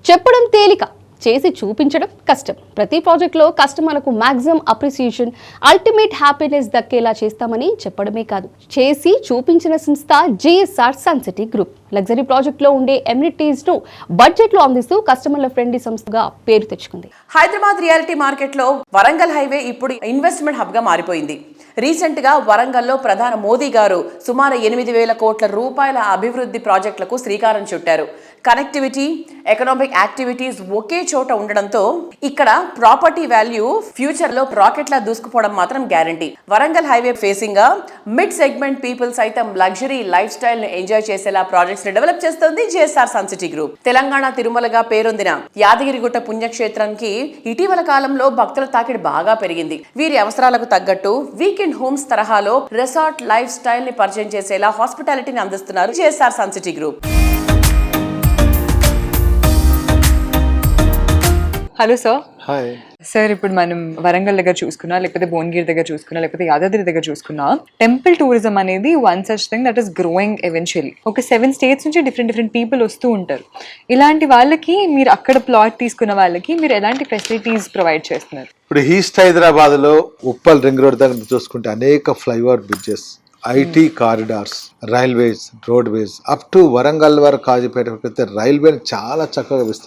చెప్పడం తేలిక, చేసి చూపించడం కష్టం. ప్రతి ప్రాజెక్ట్లో కస్టమర్లకు మాక్సిమం అప్రిసియేషన్, అల్టిమేట్ హ్యాపీనెస్ దక్కేలా చేస్తామని చెప్పడమే కాదు, చేసి చూపించిన సంస్థ జిఎస్ఆర్ సన్సిటీ గ్రూప్. లగ్జరీ ప్రాజెక్ట్లో ఉండే ఎమ్యూనిటీస్ ను బడ్జెట్ లో అందిస్తూ కస్టమర్ల ఫ్రెండ్లీ సంస్థగా పేరు తెచ్చుకుంది. హైదరాబాద్ రియాలిటీ మార్కెట్లో వరంగల్ హైవే ఇప్పుడు ఇన్వెస్ట్మెంట్ హబ్ గా మారిపోయింది. రీసెంట్ గా వరంగల్లో ప్రధాని మోదీ గారు సుమారు 8,000 కోట్ల రూపాయల అభివృద్ధి ప్రాజెక్టులకు శ్రీకారం చుట్టారు. కనెక్టివిటీ, ఎకనామిక్ యాక్టివిటీస్ ఒకే చోట ఉండడంతో ఇక్కడ ప్రాపర్టీ వాల్యూ ఫ్యూచర్ లో రాకెట్ లా దూసుకుపోవడం మాత్రం గ్యారంటీ. వరంగల్ హైవే ఫేసింగ్ గా మిడ్ సెగ్మెంట్ పీపుల్ సైతం లగ్జరీ లైఫ్ స్టైల్ ను ఎంజాయ్ చేసేలా ప్రాజెక్ట్స్ ని డెవలప్ చేస్తుంది జిఎస్ఆర్ సన్సిటీ గ్రూప్. తెలంగాణ తిరుమలగా పేరొందిన యాదగిరిగుట్ట పుణ్యక్షేత్రానికి ఇటీవల కాలంలో భక్తుల తాకిడి బాగా పెరిగింది. వీరి అవసరాలకు తగ్గట్టు వీకెండ్ హోమ్స్ తరహాలో రిసార్ట్ లైఫ్ స్టైల్ ని పరిచయం చేసేలా హాస్పిటాలిటీని అందిస్తున్నారు GSR Suncity group. Hello sir. Hi sir, ఇప్పుడు మనం వరంగల్ దగ్గర చూసుకున్నా, లేకపోతే భువనగిరి దగ్గర చూసుకున్నా, లేకపోతే యాదాద్రి దగ్గర చూసుకున్నా, టెంపుల్ టూరిజం అనేది one such thing that is growing eventually. ఒక 7 states నుంచి డిఫరెంట్ పీపుల్ వస్తూ ఉంటారు. ఇలాంటి వాళ్ళకి మీరు అక్కడ ప్లాట్ తీసుకున్న వాళ్ళకి మీరు ఎలాంటి ఫెసిలిటీస్ ప్రొవైడ్ చేస్తున్నారు? ఇప్పుడు ఈస్ట్ హైదరాబాద్ లో ఉప్పల్ రింగ్ రోడ్ దగ్గర చూసుకుంటే అనేక flyover bridges, IT corridors, railways, roadways up to Warangal వరకు కాజీపేట రైల్వే చాలా చక్కగా